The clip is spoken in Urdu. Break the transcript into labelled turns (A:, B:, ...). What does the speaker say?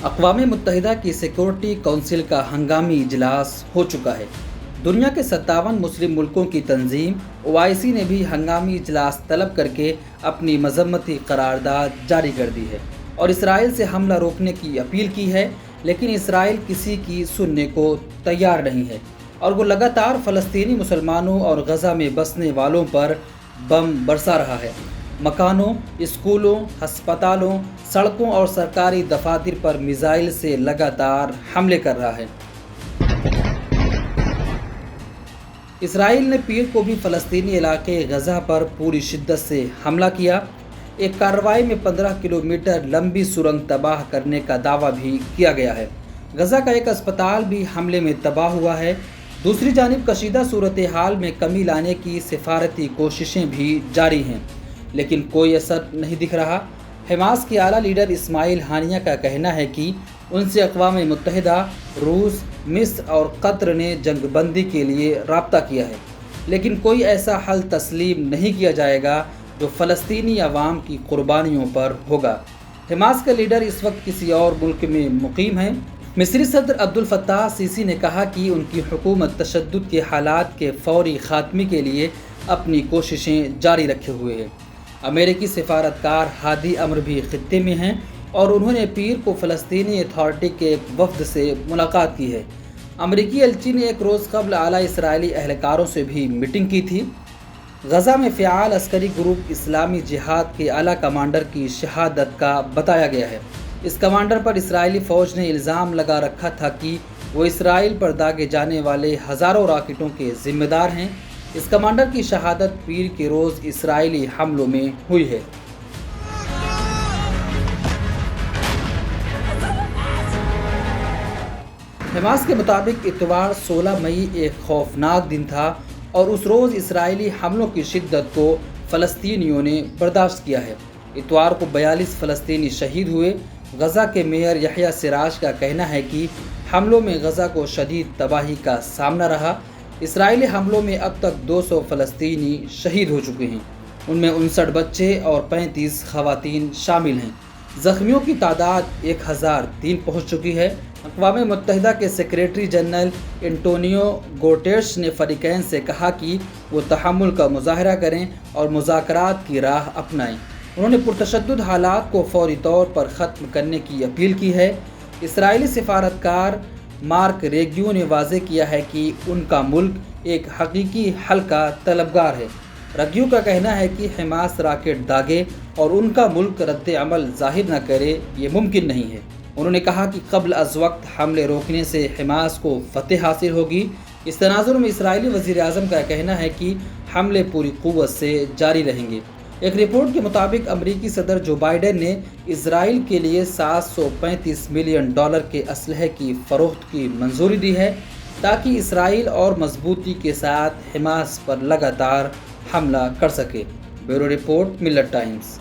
A: اقوام متحدہ کی سیکورٹی کونسل کا ہنگامی اجلاس ہو چکا ہے۔ دنیا کے 57 مسلم ملکوں کی تنظیم OIC نے بھی ہنگامی اجلاس طلب کر کے اپنی مذمتی قرارداد جاری کر دی ہے اور اسرائیل سے حملہ روکنے کی اپیل کی ہے، لیکن اسرائیل کسی کی سننے کو تیار نہیں ہے اور وہ لگاتار فلسطینی مسلمانوں اور غزہ میں بسنے والوں پر بم برسا رہا ہے۔ مکانوں، اسکولوں، ہسپتالوں، سڑکوں اور سرکاری دفاتر پر میزائل سے لگاتار حملے کر رہا ہے۔ اسرائیل نے پیر کو بھی فلسطینی علاقے غزہ پر پوری شدت سے حملہ کیا۔ ایک کارروائی میں 15 کلومیٹر لمبی سرنگ تباہ کرنے کا دعویٰ بھی کیا گیا ہے۔ غزہ کا ایک اسپتال بھی حملے میں تباہ ہوا ہے۔ دوسری جانب کشیدہ صورتحال میں کمی لانے کی سفارتی کوششیں بھی جاری ہیں، لیکن کوئی اثر نہیں دکھ رہا۔ حماس کے اعلیٰ لیڈر اسماعیل ہانیہ کا کہنا ہے کہ ان سے اقوام متحدہ، روس، مصر اور قطر نے جنگ بندی کے لیے رابطہ کیا ہے، لیکن کوئی ایسا حل تسلیم نہیں کیا جائے گا جو فلسطینی عوام کی قربانیوں پر ہوگا۔ حماس کا لیڈر اس وقت کسی اور ملک میں مقیم ہے۔ مصری صدر عبد الفتاح السیسی نے کہا کہ ان کی حکومت تشدد کے حالات کے فوری خاتمے کے لیے اپنی کوششیں جاری رکھے ہوئے ہے۔ امریکی سفارتکار ہادی امر بھی خطے میں ہیں اور انہوں نے پیر کو فلسطینی اتھارٹی کے ایک وفد سے ملاقات کی ہے۔ امریکی ایلچی نے ایک روز قبل اعلیٰ اسرائیلی اہلکاروں سے بھی میٹنگ کی تھی۔ غزہ میں فعال عسکری گروپ اسلامی جہاد کے اعلیٰ کمانڈر کی شہادت کا بتایا گیا ہے۔ اس کمانڈر پر اسرائیلی فوج نے الزام لگا رکھا تھا کہ وہ اسرائیل پر داغے جانے والے ہزاروں راکٹوں کے ذمہ دار ہیں۔ اس کمانڈر کی شہادت پیر کے روز اسرائیلی حملوں میں ہوئی ہے۔ حماس کے مطابق اتوار 16 مئی ایک خوفناک دن تھا اور اس روز اسرائیلی حملوں کی شدت کو فلسطینیوں نے برداشت کیا ہے۔ اتوار کو 42 فلسطینی شہید ہوئے۔ غزہ کے میئر یحییٰ سراج کا کہنا ہے کہ حملوں میں غزہ کو شدید تباہی کا سامنا رہا۔ اسرائیلی حملوں میں اب تک 200 فلسطینی شہید ہو چکے ہیں، ان میں 59 بچے اور 35 خواتین شامل ہیں۔ زخمیوں کی تعداد 1003 پہنچ چکی ہے۔ اقوام متحدہ کے سیکریٹری جنرل انٹونیو گوٹیرش نے فریقین سے کہا کہ وہ تحمل کا مظاہرہ کریں اور مذاکرات کی راہ اپنائیں۔ انہوں نے پرتشدد حالات کو فوری طور پر ختم کرنے کی اپیل کی ہے۔ اسرائیلی سفارتکار مارک ریگیو نے واضح کیا ہے کہ ان کا ملک ایک حقیقی حل کا طلبگار ہے۔ ریگیو کا کہنا ہے کہ حماس راکٹ داغے اور ان کا ملک رد عمل ظاہر نہ کرے، یہ ممکن نہیں ہے۔ انہوں نے کہا کہ قبل از وقت حملے روکنے سے حماس کو فتح حاصل ہوگی۔ اس تناظر میں اسرائیلی وزیر اعظم کا کہنا ہے کہ حملے پوری قوت سے جاری رہیں گے۔ ایک رپورٹ کے مطابق امریکی صدر جو بائیڈن نے اسرائیل کے لیے $735 ملین کے اسلحے کی فروخت کی منظوری دی ہے تاکہ اسرائیل اور مضبوطی کے ساتھ حماس پر لگاتار حملہ کر سکے۔ بیورو رپورٹ، ملت ٹائمز۔